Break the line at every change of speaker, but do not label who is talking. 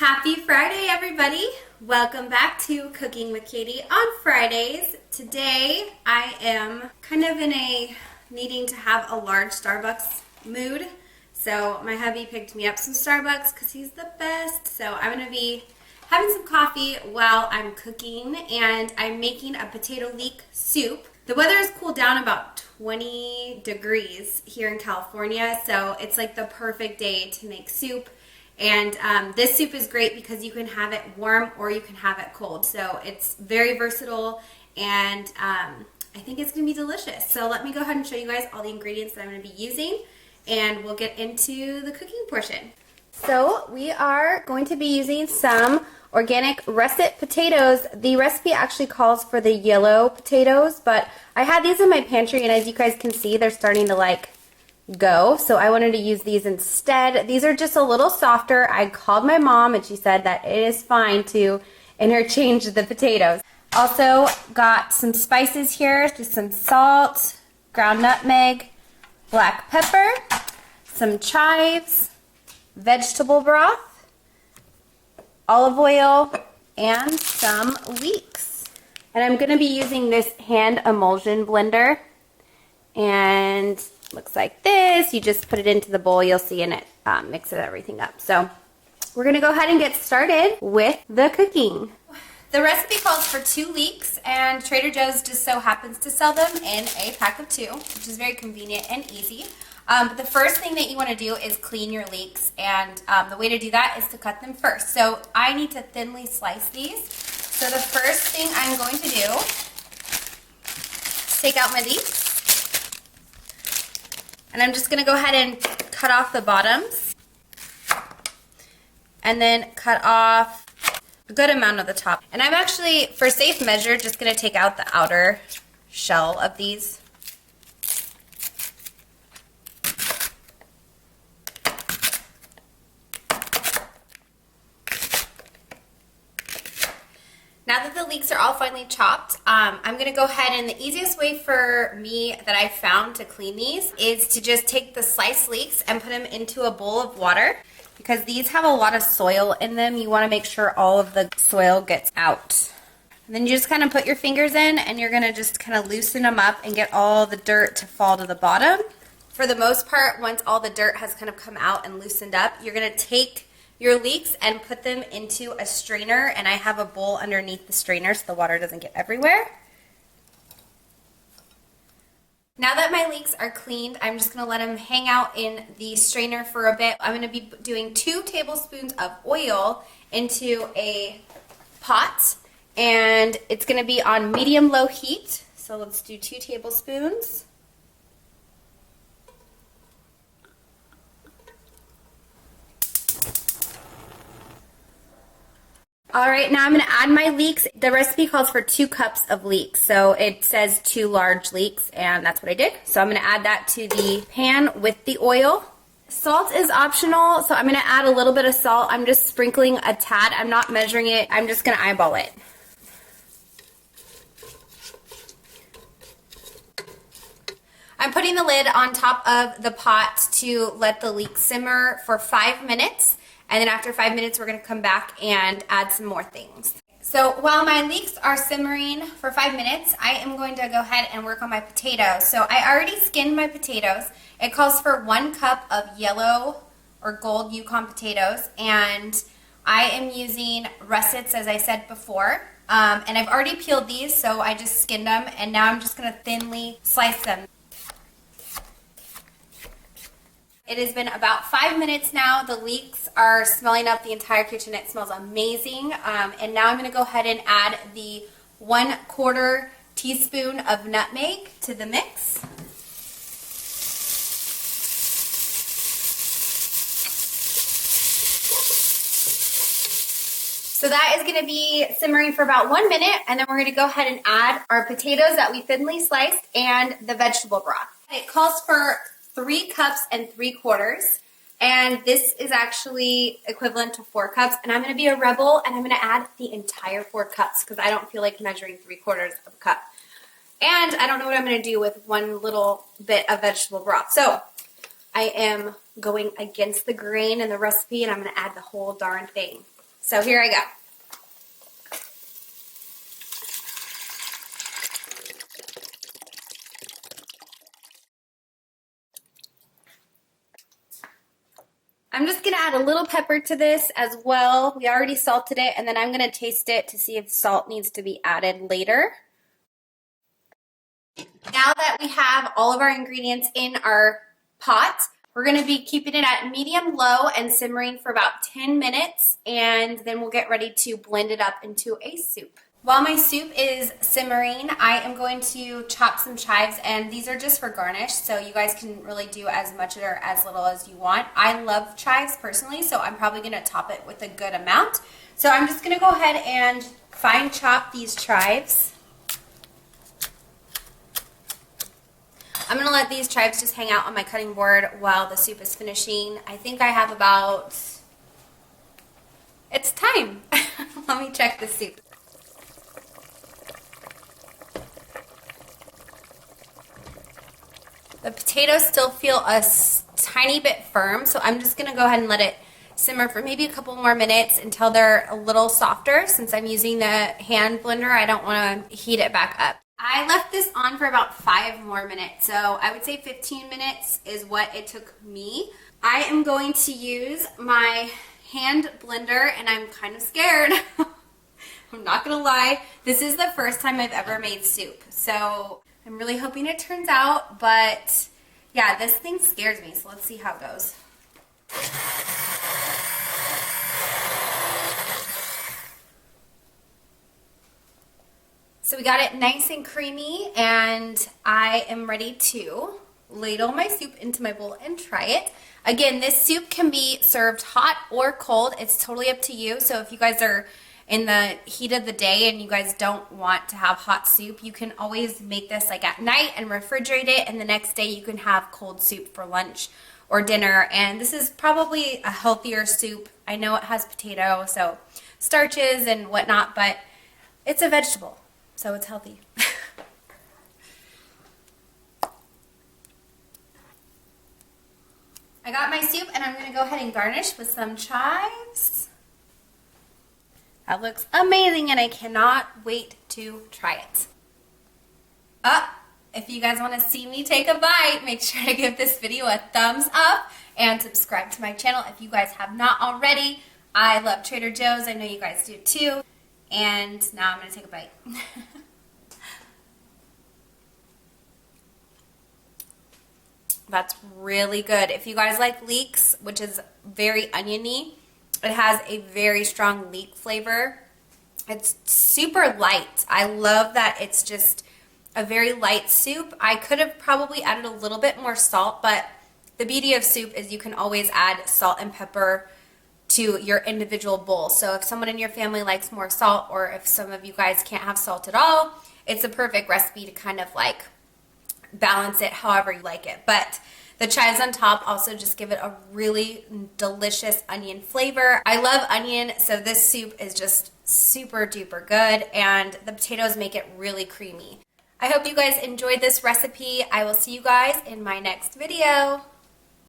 Happy Friday, everybody. Welcome back to Cooking with Katie on Fridays. Today, I am kind of in a needing to have a large Starbucks mood. So my hubby picked me up some Starbucks because he's the best. So I'm going to be having some coffee while I'm cooking, and I'm making a potato leek soup. The weather has cooled down about 20 degrees here in California, so it's like the perfect day to make soup. And this soup is great because you can have it warm or you can have it cold. So it's very versatile, and I think it's going to be delicious. So let me go ahead and show you guys all the ingredients that I'm going to be using, and we'll get into the cooking portion. So we are going to be using some organic russet potatoes. The recipe actually calls for the yellow potatoes, but I had these in my pantry, and as you guys can see, they're starting to go, so I wanted to use these instead. These are just a little softer. I called my mom and she said that it is fine to interchange the potatoes. Also got some spices here, just some salt, ground nutmeg, black pepper, some chives, vegetable broth, olive oil, and some leeks. And I'm going to be using this hand emulsion blender, and looks like this. You just put it into the bowl, you'll see, and it mixes everything up. So we're going to go ahead and get started with the cooking. The recipe calls for 2 leeks, and Trader Joe's just so happens to sell them in a pack of 2, which is very convenient and easy. But the first thing that you want to do is clean your leeks, and the way to do that is to cut them first. So I need to thinly slice these. So the first thing I'm going to do is take out my leeks. And I'm just going to go ahead and cut off the bottoms, and then cut off a good amount of the top. And I'm actually, for safe measure, just going to take out the outer shell of these. Now that the leeks are all finely chopped, I'm going to go ahead, and the easiest way for me that I've found to clean these is to just take the sliced leeks and put them into a bowl of water, because these have a lot of soil in them. You want to make sure all of the soil gets out. And then you just kind of put your fingers in, and you're going to just kind of loosen them up and get all the dirt to fall to the bottom. For the most part, once all the dirt has kind of come out and loosened up, you're going to take your leeks and put them into a strainer, and I have a bowl underneath the strainer so the water doesn't get everywhere. Now that my leeks are cleaned, I'm just going to let them hang out in the strainer for a bit. I'm going to be doing 2 tablespoons of oil into a pot, and it's going to be on medium-low heat. So let's do 2 tablespoons. All right, now I'm going to add my leeks. The recipe calls for 2 cups of leeks, so it says 2 large leeks, and that's what I did. So I'm going to add that to the pan with the oil. Salt is optional, so I'm going to add a little bit of salt. I'm just sprinkling a tad. I'm not measuring it. I'm just going to eyeball it. I'm putting the lid on top of the pot to let the leeks simmer for 5 minutes. And then after 5 minutes, we're going to come back and add some more things. So while my leeks are simmering for 5 minutes, I am going to go ahead and work on my potatoes. So I already skinned my potatoes. It calls for 1 cup of yellow or gold Yukon potatoes. And I am using russets, as I said before. And I've already peeled these, so I just skinned them. And now I'm just going to thinly slice them. It has been about 5 minutes now. The leeks are smelling up the entire kitchen. It smells amazing. And now I'm going to go ahead and add the 1/4 teaspoon of nutmeg to the mix. So that is going to be simmering for about 1 minute, and then we're going to go ahead and add our potatoes that we thinly sliced and the vegetable broth. It calls for 3 cups and 3/4, and this is actually equivalent to 4 cups, and I'm going to be a rebel, and I'm going to add the entire 4 cups because I don't feel like measuring 3/4 of a cup. And I don't know what I'm going to do with 1 little bit of vegetable broth. So I am going against the grain in the recipe, and I'm going to add the whole darn thing. So here I go. I'm just gonna add a little pepper to this as well. We already salted it, and then I'm gonna taste it to see if salt needs to be added later. Now that we have all of our ingredients in our pot, we're gonna be keeping it at medium-low and simmering for about 10 minutes, and then we'll get ready to blend it up into a soup. While my soup is simmering, I am going to chop some chives, and these are just for garnish, so you guys can really do as much or as little as you want. I love chives personally, so I'm probably going to top it with a good amount. So I'm just going to go ahead and fine chop these chives. I'm going to let these chives just hang out on my cutting board while the soup is finishing. I think I have about... It's time. Let me check the soup. The potatoes still feel a tiny bit firm, so I'm just going to go ahead and let it simmer for maybe a couple more minutes until they're a little softer. Since I'm using the hand blender, I don't want to heat it back up. I left this on for about 5 more minutes, so I would say 15 minutes is what it took me. I am going to use my hand blender, and I'm kind of scared. I'm not going to lie. This is the first time I've ever made soup, so I'm really hoping it turns out, but yeah, this thing scares me, so let's see how it goes. So we got it nice and creamy, and I am ready to ladle my soup into my bowl and try it. Again, this soup can be served hot or cold. It's totally up to you. So if you guys are in the heat of the day and you guys don't want to have hot soup, you can always make this like at night and refrigerate it, and the next day you can have cold soup for lunch or dinner. And this is probably a healthier soup. I know it has potato, so starches and whatnot, but it's a vegetable, so it's healthy. I got my soup, and I'm going to go ahead and garnish with some chives. That looks amazing, and I cannot wait to try it. If you guys want to see me take a bite, make sure to give this video a thumbs up and subscribe to my channel if you guys have not already. I love Trader Joe's. I know you guys do too. And now I'm going to take a bite. That's really good. If you guys like leeks, which is very oniony, it has a very strong leek flavor. It's super light. I love that it's just a very light soup. I could have probably added a little bit more salt, but the beauty of soup is you can always add salt and pepper to your individual bowl. So if someone in your family likes more salt, or if some of you guys can't have salt at all, it's a perfect recipe to kind of like balance it however you like it. But the chives on top also just give it a really delicious onion flavor. I love onion, so this soup is just super duper good, and the potatoes make it really creamy. I hope you guys enjoyed this recipe. I will see you guys in my next video.